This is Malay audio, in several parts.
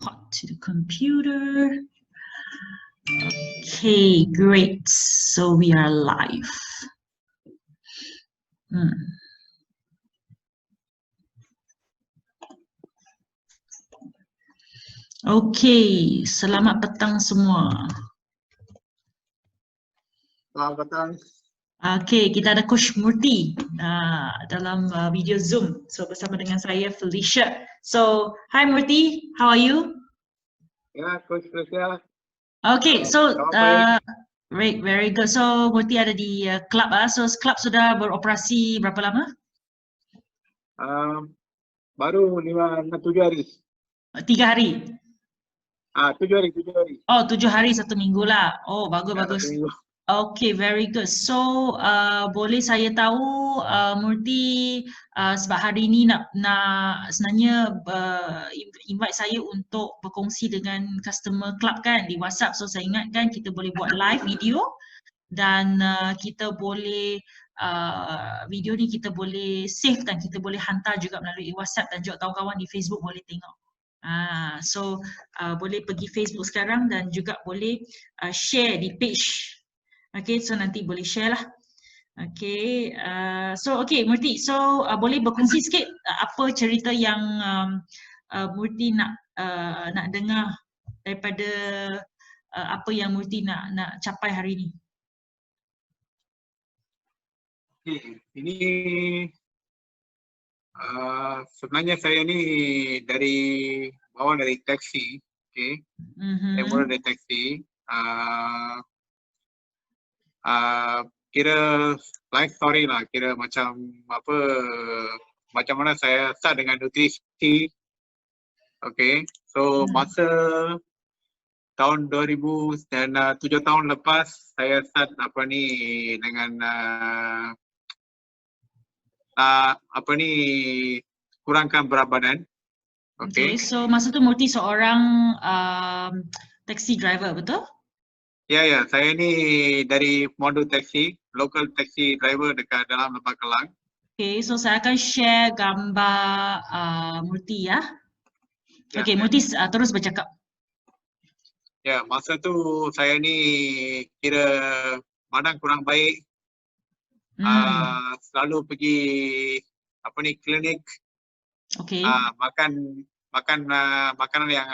hot to the computer. Okay, great. So we are live. Okay, selamat petang semua. Selamat petang. Okay, kita ada Coach Murthy dalam video Zoom. So bersama dengan saya Felicia. So, hi Murthy, how are you? Ya, Coach Felicia. Okay, so great, very good. So Murthy ada di club So club sudah beroperasi berapa lama? Baru 7 hari. 3 hari. 7 hari. Oh, 7 hari 1 minggu lah. Oh, bagus. 1 minggu. Okay, very good. So, boleh saya tahu Murthy sebab hari ini nak sebenarnya invite saya untuk berkongsi dengan customer club kan di WhatsApp. So, saya ingatkan kita boleh buat live video dan kita boleh video ni kita boleh save kan, kita boleh hantar juga melalui WhatsApp dan juga kawan-kawan di Facebook boleh tengok. So, boleh pergi Facebook sekarang dan juga boleh share di page. Okay, so nanti boleh share lah. Okay, so Murthy, so boleh berkongsi sikit apa cerita yang Murthy nak dengar daripada apa yang Murthy nak capai hari ni. Okay, ini sebenarnya saya ni dari taksi, okay. Saya mula dari taksi. Kira life story lah, kira macam mana saya start dengan nutrisi. Okay, so masa tahun 2000 dan 7 tahun lepas saya start dengan kurangkan berat badan. Okay, so masa tu Murthy seorang taxi driver, betul? Ya, saya ni dari modul taksi, local taxi driver dekat dalam Lembah Kelang. Okay, so saya akan share gambar Murthy ya. Okay, Murthy terus bercakap. Ya, masa tu saya ni kira badan kurang baik. Selalu pergi klinik. Okay. Makan makanan yang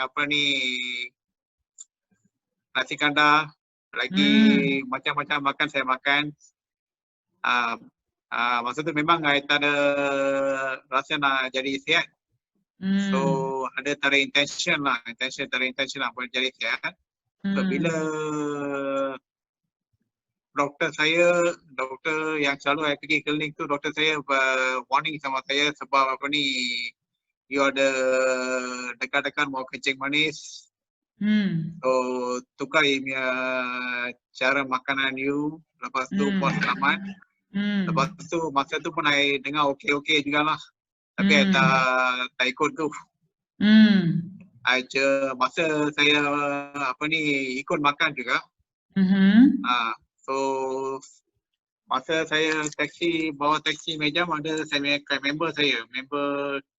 nasi kandar. Lagi macam-macam makan saya makan. Masa tu memang saya tak ada rasa nak jadi sihat. So ada intention lah buat jadi sihat. So bila doktor yang selalu saya pergi klinik tu, doktor saya warning sama saya sebab you ada dekat-dekat mau kencing manis. So tukar cara makanan you, lepas tu puas selamat. Lepas tu masa tu pun saya dengar okey jugalah. Tapi saya tak ikut tu. Masa saya ikut makan juga. So masa saya bawa taksi Mejam, ada saya member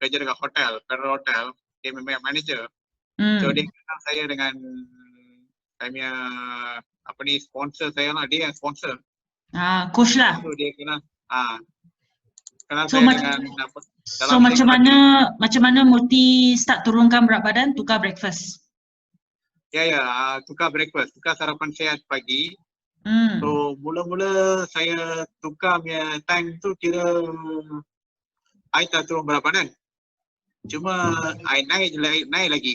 kerja dekat hotel, Federal Hotel, dia memang manager. So dia kenal saya dengan saya punya sponsor saya lah, dia yang sponsor. Coach lah. So dia kenal so saya dengan macam mana Murthy start turunkan berat badan, tukar breakfast? Ya, tukar breakfast, tukar sarapan sihat pagi. So mula-mula saya tukar punya time tu kira I tak turun berat badan. Cuma I naik lagi.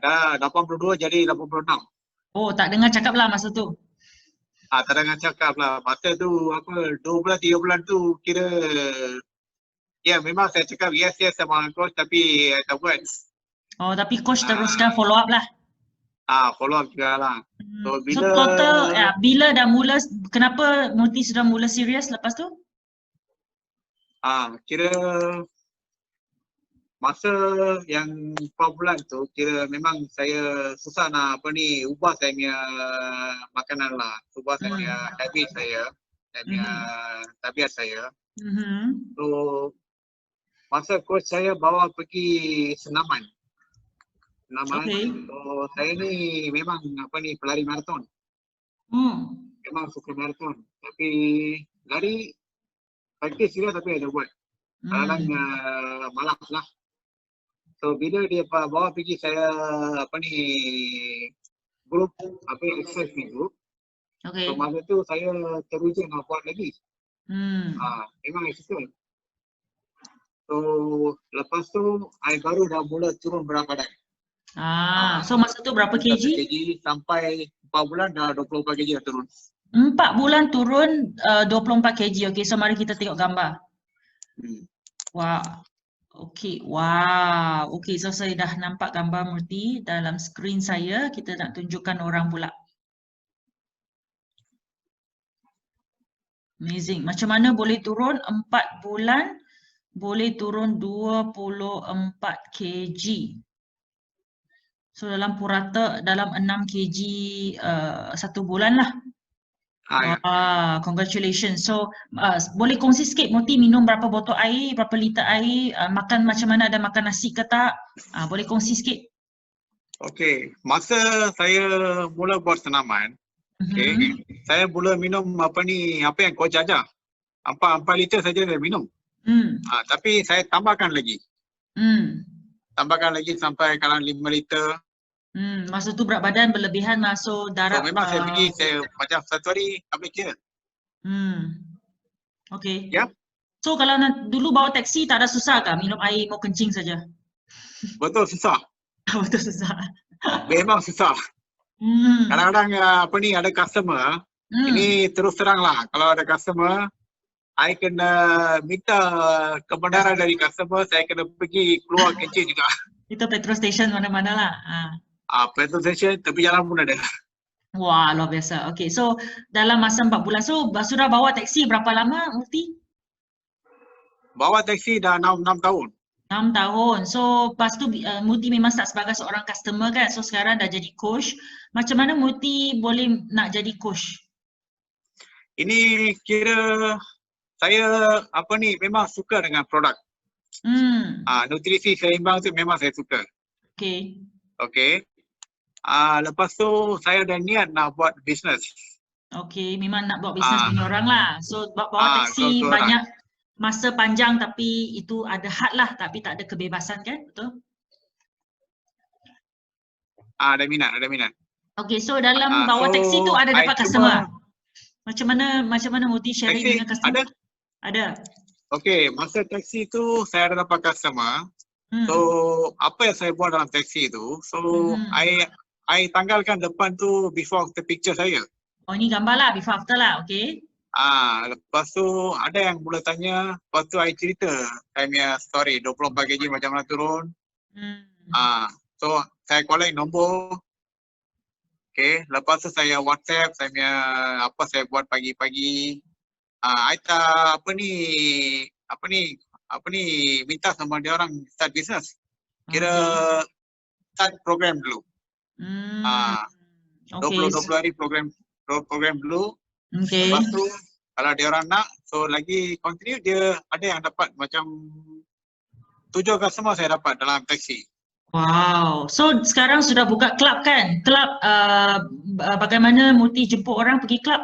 Dah 82 jadi 86. Oh, tak dengar cakap lah masa tu. Tak dengar cakap lah. Masa tu 2 bulan 3 bulan tu kira ya memang saya cakap yes sama coach tapi I tak buat. Oh, tapi coach teruskan follow up lah. Follow up juga lah. So total bila dah mula, kenapa Murthy sudah mula serius lepas tu? Kira masa yang 4 bulan tu kira memang saya susah nak ubah saya punya makanan lah, ubah saya punya habit saya punya tabiat saya. So masa coach saya bawa pergi senaman. Okay. So saya ni memang pelari maraton. Memang suka maraton. Tapi lari praktis juga tapi ada buat. Kadang-kadang malas lah. So bila dia bawa pergi saya grup exercise ni grup. Okay. So masa tu saya teruja nak buat lagi. Memang exercise. So lepas tu I baru dah mula turun berat badan. So masa tu berapa kg? Sampai 4 bulan dah 24 kg dah turun. 4 bulan turun 24 kg. Okay, so mari kita tengok gambar. Wah. Okay, wow. Okay, so saya dah nampak gambar Murti dalam skrin saya. Kita nak tunjukkan orang pula. Amazing. Macam mana boleh turun 4 bulan, boleh turun 24 kg. So dalam purata dalam 6 kg 1 bulan lah. Congratulations. So boleh kongsi sikit Murti minum berapa botol air, berapa liter air, makan macam mana, ada makan nasi ke tak? Boleh kongsi sikit. Okay, masa saya mula buat senaman, saya mula minum apa yang coach ajar. 4 liter saja saya minum. Tapi saya tambahkan lagi. Tambahkan lagi sampai kalau 5 liter. Masa tu berat badan berlebihan masuk darab. So memang saya pergi, saya macam satu hari habis kira. Okay. Ya. So kalau dulu bawa taksi tak ada susah ke? Minum air mau kencing saja? Betul susah. Betul susah. Memang susah. Kadang-kadang ada customer, ini terus terang lah, kalau ada customer, I kena minta kebenaran dari customer, saya kena pergi keluar kencing juga. Itu petrol station mana-mana lah. Petrol station, tepi jalan pun ada. Wah, luar biasa. Okay, so dalam masa 4 bulan, so sudah bawa taksi berapa lama Murti? Bawa taksi dah 6 tahun. 6 tahun. So lepas tu Murti memang start sebagai seorang customer kan. So sekarang dah jadi coach. Macam mana Murti boleh nak jadi coach? Ini kira saya memang suka dengan produk. Nutrisi seimbang tu memang saya suka. Okay. Lepas tu saya dah niat nak buat bisnes. Okay, memang nak buat bisnes punya orang lah. So bawa taksi banyak masa panjang tapi itu ada had lah, tapi tak ada kebebasan kan, betul? Ada minat. Okay, so dalam bawa taksi tu ada dapat customer. Macam mana Murti sharing dengan customer? Ada. Okay, masa taksi tu saya ada dapat customer. So apa yang saya buat dalam taksi tu, so I tanggalkan depan tu before after picture saya. Oh, ini gambar lah, before after lah, okay. Lepas tu ada yang mula tanya, lepas tu I cerita saya punya story 24 kg macam mana turun. So saya collect nombor. Okay, lepas tu saya WhatsApp saya punya apa saya buat pagi-pagi. I tak minta sama dia orang start business. Kira start program dulu. 20 hari program dulu. Lepas tu kalau dia orang nak, so lagi continue, dia ada yang dapat macam 7 customer saya dapat dalam taksi. Wow, so sekarang sudah buka club kan? Club bagaimana Murti jemput orang pergi club?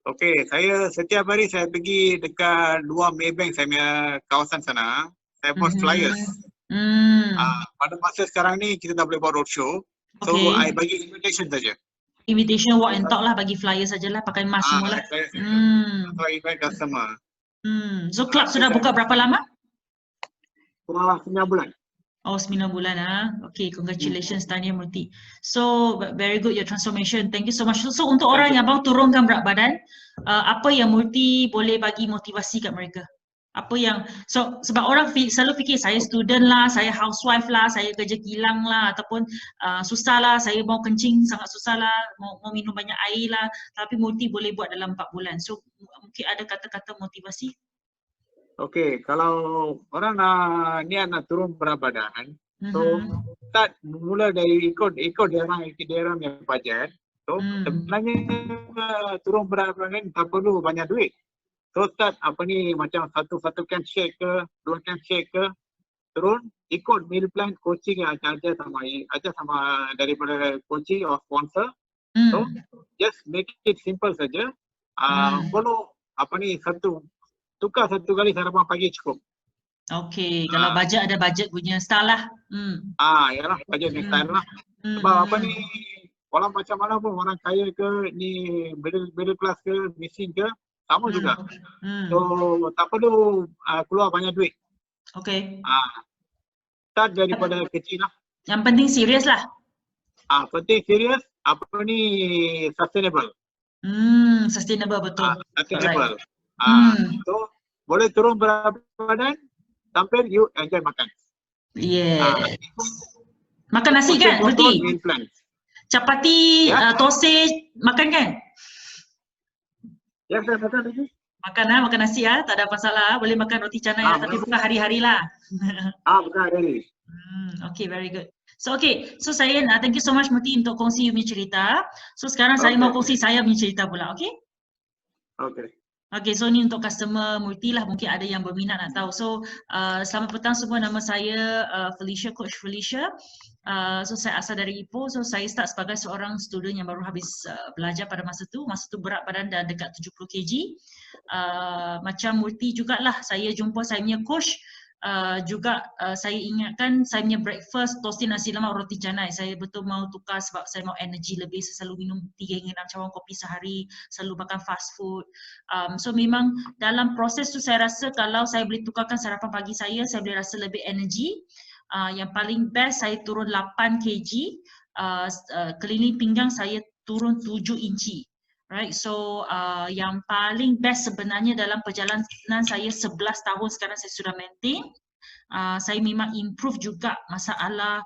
Okay, saya setiap hari saya pergi dekat luar Maybank saya punya kawasan sana. Saya buat flyers. Pada masa sekarang ni kita dah boleh buat roadshow. So I bagi invitation saja. Invitation walk and talk lah, bagi flyer sajalah, pakai mask semua lah. Atau invite customer. So club sudah buka berapa lama? Kurang 9 bulan. Oh, 9 bulan Okay, congratulations Tahniah Murti. So very good your transformation. Thank you so much. So untuk orang yang baru turunkan berat badan, apa yang Murti boleh bagi motivasi kat mereka? Apa yang sebab orang selalu fikir saya student lah, saya housewife lah, saya kerja kilang lah, ataupun susah lah, saya mau kencing sangat susah lah, mau minum banyak air lah, tapi Murti boleh buat dalam 4 bulan. So mungkin ada kata-kata motivasi? Okay, kalau orang niat nak turun berat badan, so start mula dari ikut dia orang yang budget. So sebenarnya turun berat badan tak perlu banyak duit. So start macam satu can shake ke, 2 can shake ke, turun ikut meal plan coaching yang ajar sama daripada coaching or sponsor. So just make it simple saja. Follow tukar satu kali sarapan pagi cukup. Okey, kalau bajet ada bajet punya style lah. Yalah, bajet punya style lah. Sebab orang macam mana pun, orang kaya ke, ni middle class ke, miskin ke, sama juga. So tak perlu keluar banyak duit. Okey. Start daripada kecil lah. Yang penting serius lah. Penting serius, sustainable. Sustainable, betul. Sustainable. So boleh turun berapa badan sampai you enjoy makan. Yes. Makan nasi kan berarti? Chapati, tosai makan kan? Ya, saya makan lagi. Makan nasi tak ada masalah. Boleh makan roti canai tapi bukan hari-hari lah. Bukan hari-hari. Okay, very good. So saya thank you so much Murti untuk kongsi you punya cerita. So sekarang saya mau kongsi saya punya cerita pula, okay? Okay, so ni untuk customer Murti lah, mungkin ada yang berminat nak tahu. So selamat petang semua, nama saya Felicia, Coach Felicia. So saya asal dari Ipoh, so saya start sebagai seorang student yang baru habis belajar pada masa tu berat badan dah dekat 70 kg. Macam Murti jugalah, saya jumpa saya punya coach. Saya ingatkan saya punya breakfast toasty nasi lemak roti canai. Saya betul mau tukar sebab saya mau energi lebih. Saya selalu minum 3 hingga 6 cawan kopi sehari, selalu makan fast food. So memang dalam proses tu saya rasa kalau saya boleh tukarkan sarapan pagi saya boleh rasa lebih energi. Yang paling best saya turun 8 kg, keliling pinggang saya turun 7 inci. Right, so yang paling best sebenarnya dalam perjalanan saya 11 tahun sekarang saya sudah maintain. Saya memang improve juga masalah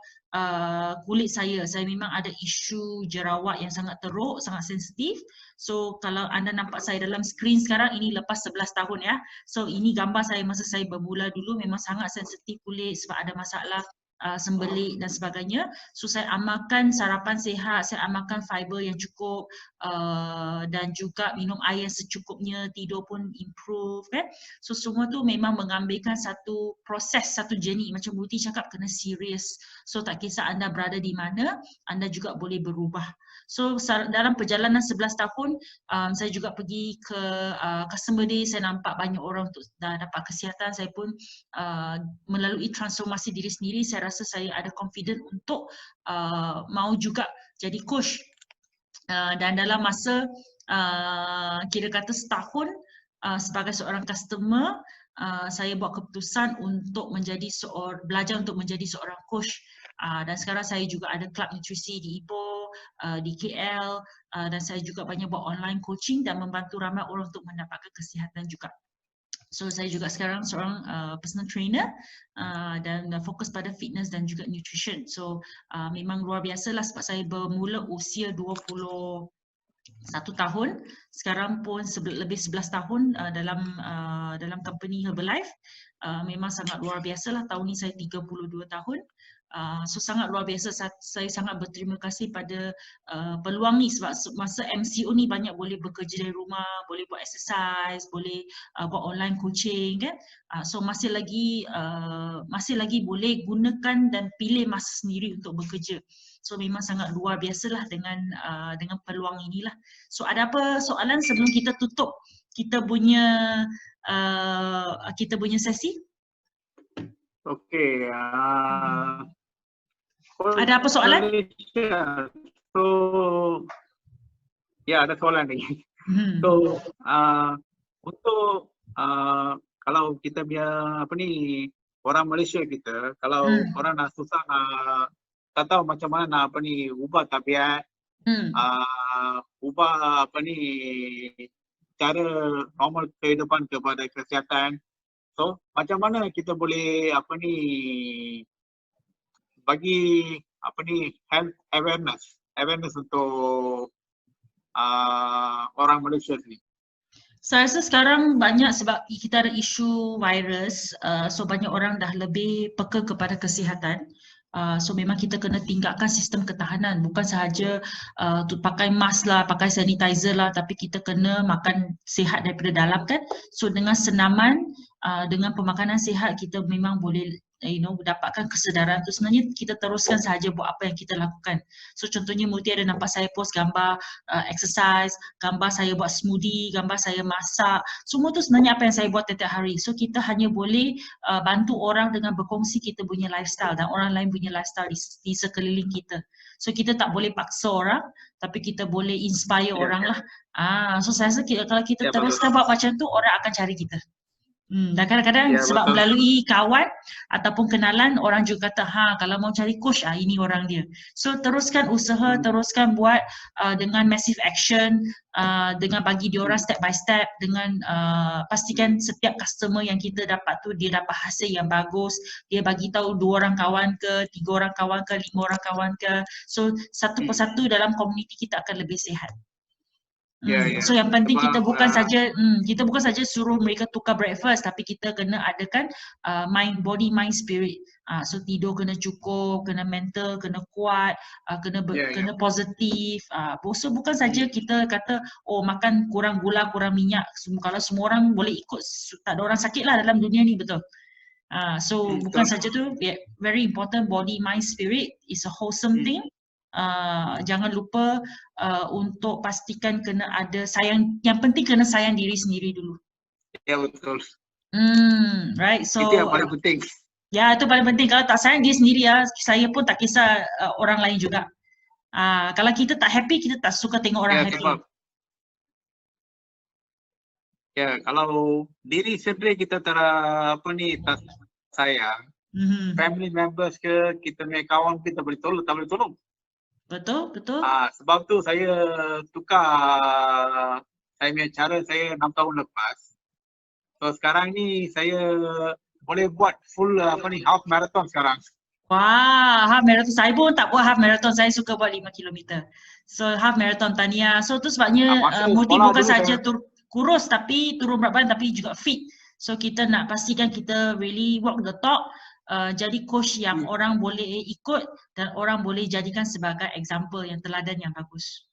kulit saya. Saya memang ada isu jerawat yang sangat teruk, sangat sensitif. So kalau anda nampak saya dalam skrin sekarang, ini lepas 11 tahun ya. So ini gambar saya masa saya bermula dulu, memang sangat sensitif kulit sebab ada masalah sembelit dan sebagainya. So saya amalkan sarapan sihat, saya amalkan fiber yang cukup dan juga minum air secukupnya, tidur pun improve kan. So semua tu memang mengambilkan satu proses, satu journey. Macam Murti cakap, kena serius. So tak kisah anda berada di mana, anda juga boleh berubah. So dalam perjalanan 11 tahun, saya juga pergi ke customer day, saya nampak banyak orang untuk dah dapat kesihatan. Saya pun melalui transformasi diri sendiri, saya rasa saya ada confident untuk mau juga jadi coach. Dan dalam masa kira kata setahun sebagai seorang customer, saya buat keputusan untuk belajar untuk menjadi seorang coach. Dan sekarang saya juga ada club nutrisi di Ipoh, di KL, dan saya juga banyak buat online coaching dan membantu ramai orang untuk mendapatkan kesihatan juga. So saya juga sekarang seorang personal trainer dan fokus pada fitness dan juga nutrition. So memang luar biasa lah sebab saya bermula usia 21 tahun, sekarang pun lebih 11 tahun dalam company Herbalife. Memang sangat luar biasa lah, tahun ni saya 32 tahun. So sangat luar biasa, saya sangat berterima kasih pada peluang ni sebab masa MCO ni banyak boleh bekerja dari rumah, boleh buat exercise, boleh buat online coaching kan. So masih lagi boleh gunakan dan pilih masa sendiri untuk bekerja. So memang sangat luar biasalah dengan peluang inilah. So ada apa soalan sebelum kita tutup kita punya sesi? Okey. Ada apa soalan? So, ya ada soalan ni. So, untuk kalau kita biar orang Malaysia kita, kalau orang nak susah tak tahu macam mana nak ubah tabiat, ubah cara normal kehidupan kepada kesihatan. So macam mana kita boleh bagi health awareness untuk orang Malaysia ni? Saya rasa sekarang banyak sebab kita ada isu virus, so banyak orang dah lebih peka kepada kesihatan. So memang kita kena tingkatkan sistem ketahanan, bukan sahaja pakai mask lah, pakai sanitizer lah, tapi kita kena makan sihat daripada dalam kan. So dengan senaman, dengan pemakanan sihat kita memang boleh dapatkan kesedaran tu, sebenarnya kita teruskan sahaja buat apa yang kita lakukan. So contohnya Murti ada nampak saya post gambar exercise, gambar saya buat smoothie, gambar saya masak, semua tu sebenarnya apa yang saya buat setiap hari. So kita hanya boleh bantu orang dengan berkongsi kita punya lifestyle dan orang lain punya lifestyle di sekeliling kita. So kita tak boleh paksa orang, tapi kita boleh inspire orang lah. So saya rasa kalau kita teruskan buat macam tu, orang akan cari kita. Dan kadang-kadang sebab melalui kawan ataupun kenalan, orang juga kata, kalau mau cari coach, ini orang dia. So teruskan usaha, teruskan buat dengan massive action, dengan bagi diorang step by step, dengan pastikan setiap customer yang kita dapat tu, dia dapat hasil yang bagus, dia bagi tahu 2 orang kawan ke, 3 orang kawan ke, 5 orang kawan ke. So satu persatu dalam komuniti kita akan lebih sihat. So yang penting kita bukan saja suruh mereka tukar breakfast, tapi kita kena adakan body, mind, spirit. So tidur kena cukup, kena mental, kena kuat, kena positif. So bukan saja kita kata makan kurang gula, kurang minyak. Kalau semua orang boleh ikut, tak ada orang sakit lah dalam dunia ni, betul. So bukan saja tu, very important, body, mind, spirit is a wholesome thing. Jangan lupa untuk pastikan kena ada sayang, yang penting kena sayang diri sendiri dulu. Ya, betul. Right, so itu yang paling penting. Ya, itu paling penting. Kalau tak sayang diri sendiri, saya pun tak kisah orang lain juga. Kalau kita tak happy, kita tak suka tengok orang happy. Ya, kalau diri sendiri kita tak sayang, family members ke, kita punya kawan kita boleh tolong, tak boleh tolong. Betul. Sebab tu saya tukar saya punya cara saya 6 tahun lepas. So sekarang ni saya boleh buat full half marathon sekarang. Wah, half marathon. Saya pun tak buat half marathon, saya suka buat 5 km. So half marathon tahniah. So tu sebabnya Murti bukan saja kurus tapi turun berat badan, tapi juga fit. So kita nak pastikan kita really walk the talk. Jadi coach yang orang boleh ikut dan orang boleh jadikan sebagai example yang teladan yang bagus.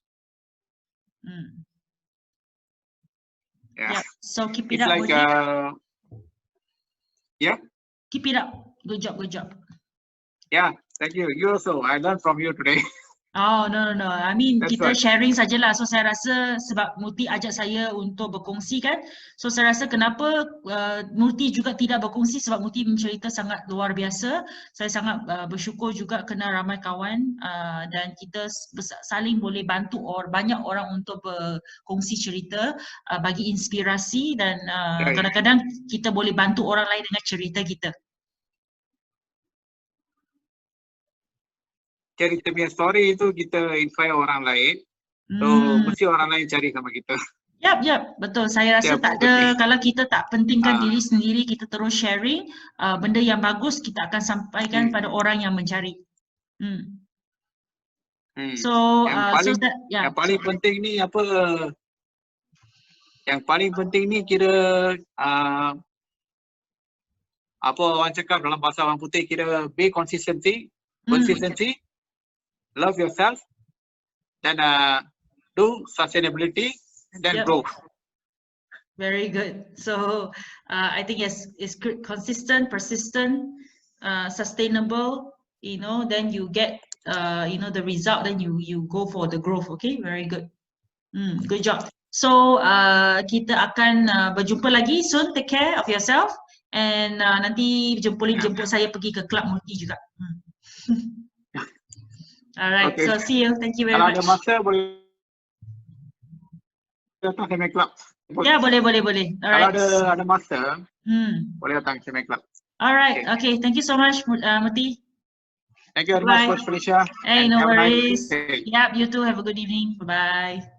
So keep it up, like, keep it up. Good job. Yeah, thank you. You also, I learned from you today. Oh, no. I mean, kita sharing sajalah. So saya rasa sebab Murti ajak saya untuk berkongsi kan. So saya rasa kenapa Murti juga tidak berkongsi, sebab Murti mencerita sangat luar biasa. Saya sangat bersyukur juga kena ramai kawan dan kita saling boleh bantu banyak orang untuk berkongsi cerita, bagi inspirasi dan kadang-kadang kita boleh bantu orang lain dengan cerita kita. Cerita punya story itu kita inspire orang lain, so mesti orang lain cari sama kita. Yap, betul. Saya rasa tak ada, kalau kita tak pentingkan diri sendiri, kita terus sharing benda yang bagus, kita akan sampaikan pada orang yang mencari. So yang paling penting ni apa? Yang paling penting ni kira apa orang cakap dalam bahasa orang putih, kira be consistency, love yourself, then do sustainability, and then grow. Very good. So I think it's consistent, persistent, sustainable. Then you get the result. Then you go for the growth. Okay, very good. Good job. So kita akan berjumpa lagi soon. Take care of yourself. And nanti jemput saya pergi ke Club Murti juga. Alright, so see you. Thank you very much. Kalau ada masa boleh datang ke Club. Ya, boleh. Alright. Kalau ada masa, boleh datang ke Club. Alright, okay. Thank you so much, Murti. Thank you very much, Coach Felicia. Hey, no worries. Yep, you too. Have a good evening. Bye-bye.